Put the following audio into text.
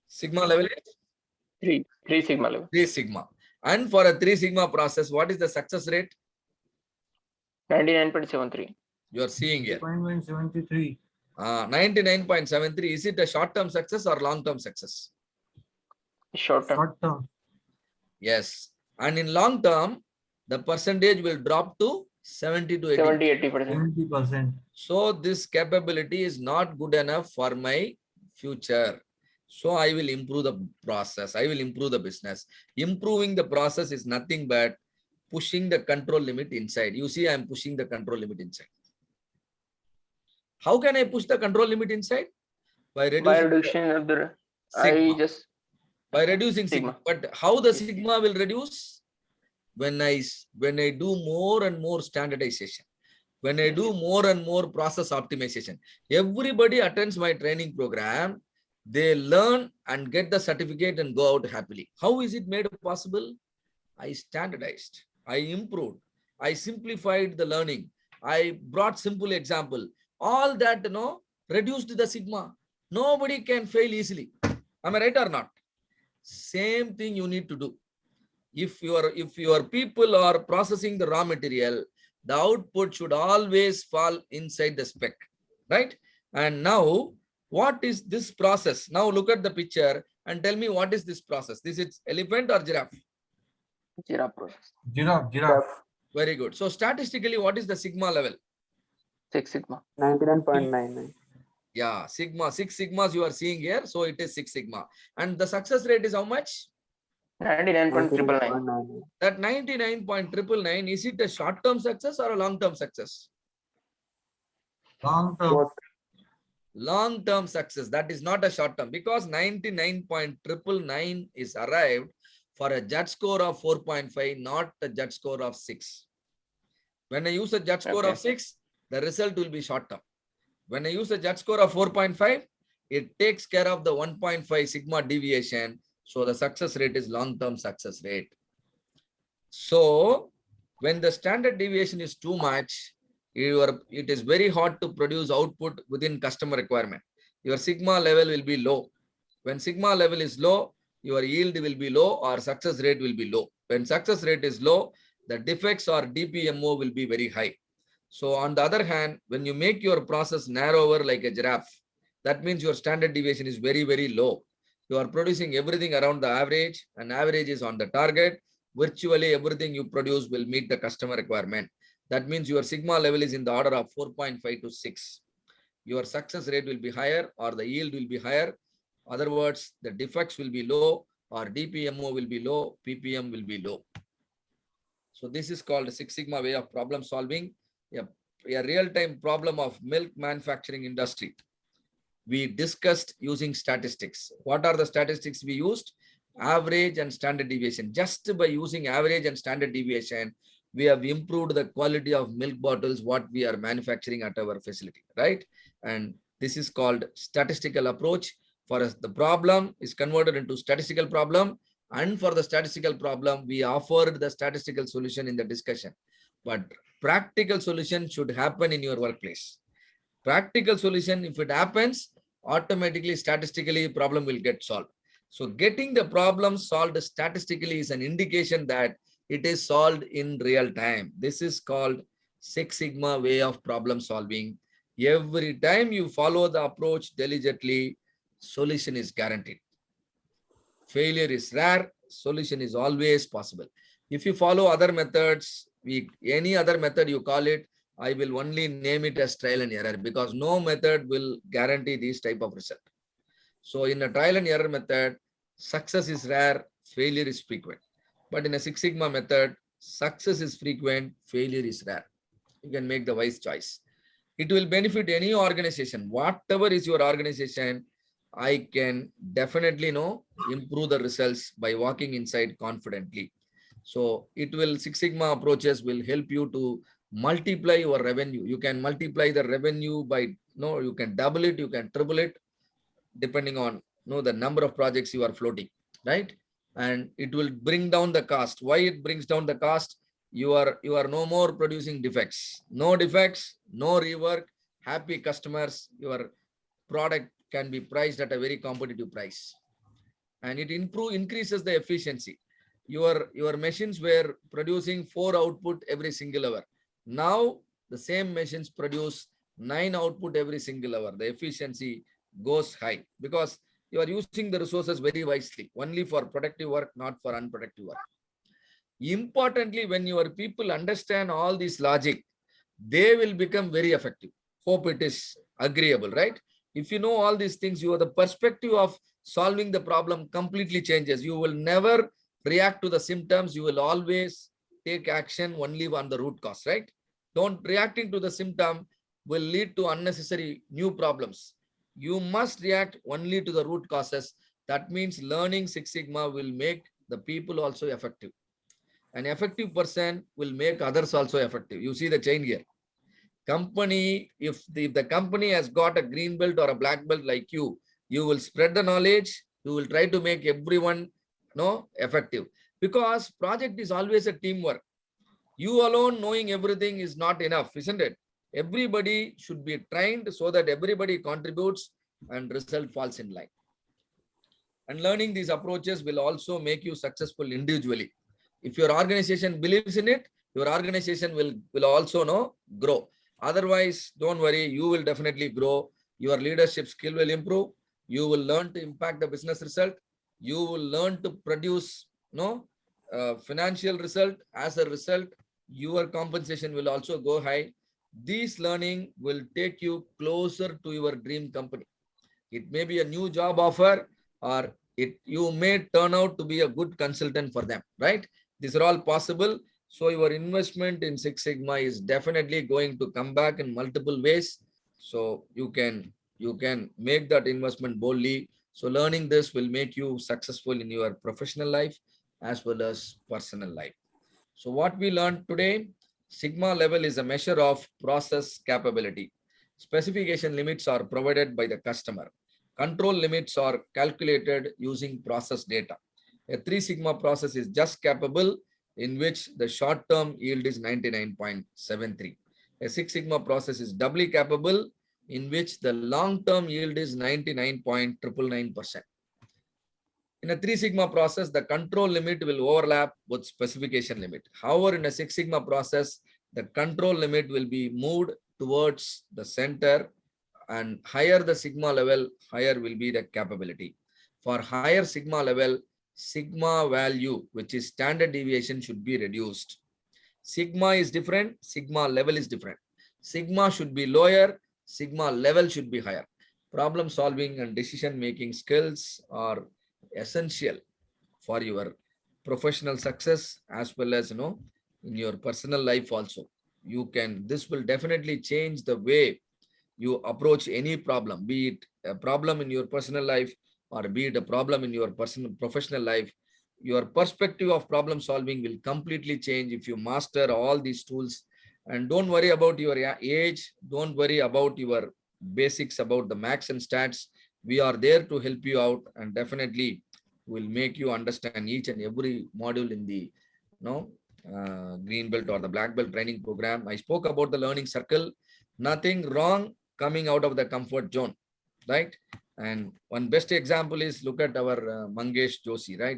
Sigma level is 3 sigma level. 3 sigma. And for a 3 sigma process, what is the success rate? 99.73. You are seeing here. 0.73. 99.73. Is it a short-term success or long-term success? Short term. Short term. Yes. And in long term, the percentage will drop to 70 to 80. 70-80%. 70%. So this capability is not good enough for my future. So I will improve the process. I will improve the business. Improving the process is nothing but pushing the control limit inside. You see, I am pushing the control limit inside. How can I push the control limit inside? By By reducing reduction of the sigma. By sigma. reducing sigma. But how the sigma will reduce? When I do more and more standardization, when I do more and more process optimization, everybody attends my training program, they learn and get the certificate and go out happily. How is it made possible? I standardized, I improved, I simplified the learning, I brought simple example. All that, reduced the sigma. Nobody can fail easily. Am I right or not? Same thing you need to do. If your people are processing the raw material, the output should always fall inside the spec, right? And now, what is this process? Now look at the picture and tell me what is this process. This is elephant or giraffe? Giraffe process. Giraffe. Very good. So statistically, what is the sigma level? 6 sigma. 99.99. Yeah, sigma, 6 sigmas you are seeing here. So it is 6 sigma. And the success rate is how much? 99.999. 99.99. That 99.999, is it a short-term success or a long-term success? Long term. What? Long-term success. That is not a short-term, because 99.999 is arrived for a judge score of 4.5, not a judge score of 6. When I use a judge score of 6, the result will be short-term. When I use a judge score of 4.5, it takes care of the 1.5 sigma deviation. So the success rate is long-term success rate. So when the standard deviation is too much, it is very hard to produce output within customer requirement. Your sigma level will be low. When sigma level is low, your yield will be low or success rate will be low. When success rate is low, the defects or DPMO will be very high. So on the other hand, when you make your process narrower like a giraffe, that means your standard deviation is very, very low. You are producing everything around the average, and average is on the target. Virtually everything you produce will meet the customer requirement. That means your sigma level is in the order of 4.5 to 6. Your success rate will be higher or the yield will be higher. Other words, the defects will be low or DPMO will be low, PPM will be low. So this is called a Six Sigma way of problem solving, a real-time problem of milk manufacturing industry. We discussed using statistics. What are the statistics we used? Average and standard deviation. Just by using average and standard deviation, we have improved the quality of milk bottles, what we are manufacturing at our facility, right? And this is called statistical approach. For us, the problem is converted into statistical problem. And for the statistical problem, we offered the statistical solution in the discussion. But practical solution should happen in your workplace. Practical solution, if it happens, automatically, statistically, problem will get solved. So getting the problem solved statistically is an indication that it is solved in real time. This is called Six Sigma way of problem solving. Every time you follow the approach diligently, solution is guaranteed. Failure is rare, solution is always possible. If you follow other methods, any other method you call it, I will only name it as trial and error, because no method will guarantee this type of result. So in a trial and error method, success is rare, failure is frequent. But in a Six Sigma method, success is frequent, failure is rare. You can make the wise choice. It will benefit any organization. Whatever is your organization, I can definitely improve the results by walking inside confidently. So it will, Six Sigma approaches will help you to multiply your revenue. You can multiply the revenue by, you can double it, you can triple it, depending on the number of projects you are floating, right? And it will bring down the cost. Why it brings down the cost? You are no more producing defects. No defects, no rework, happy customers. Your product can be priced at a very competitive price. and it increases the efficiency. Your machines were producing 4 output every single hour. Now the same machines produce 9 output every single hour. The efficiency goes high because you are using the resources very wisely, only for productive work, not for unproductive work. Importantly, when your people understand all this logic, they will become very effective. Hope it is agreeable, right? If you know all these things, the perspective of solving the problem completely changes. You will never react to the symptoms. You will always take action only on the root cause, right? Don't reacting to the symptom will lead to unnecessary new problems. You must react only to the root causes. That means learning Six Sigma will make the people also effective. An effective person will make others also effective. You see the chain here. Company, if the company has got a green belt or a black belt like you will spread the knowledge. You will try to make everyone effective, because project is always a teamwork. You alone knowing everything is not enough, isn't it? Everybody should be trained so that everybody contributes and result falls in line. And learning these approaches will also make you successful individually. If your organization believes in it, your organization will also grow. Otherwise, don't worry, you will definitely grow. Your leadership skill will improve. You will learn to impact the business result. You will learn to produce financial result. As a result, your compensation will also go high. This learning will take you closer to your dream company. It may be a new job offer, or you may turn out to be a good consultant for them, right? These are all possible. So your investment in Six Sigma is definitely going to come back in multiple ways. So you can make that investment boldly. So learning this will make you successful in your professional life as well as personal life. So what we learned today, Sigma level is a measure of process capability. Specification limits are provided by the customer. Control limits are calculated using process data. A 3 Sigma process is just capable, in which the short-term yield is 99.73. A 6 Sigma process is doubly capable, in which the long-term yield is 99.999%. In a 3 Sigma process, the control limit will overlap with specification limit. However, in a 6 Sigma process, the control limit will be moved towards the center, and higher the Sigma level, higher will be the capability. For higher Sigma level, Sigma value, which is standard deviation, should be reduced. Sigma is different, Sigma level is different. Sigma should be lower, Sigma level should be higher. Problem solving and decision making skills are essential for your professional success, as well as in your personal life also. This will definitely change the way you approach any problem, be it a problem in your personal life or be it a problem in your professional life. Your perspective of problem solving will completely change if you master all these tools. And don't worry about your age. Don't worry about your basics, about the max and stats. We are there to help you out, and definitely will make you understand each and every module in the green belt or the black belt training program. I spoke about the learning circle. Nothing wrong coming out of the comfort zone, right? And one best example is, look at our Mangesh Joshi, right?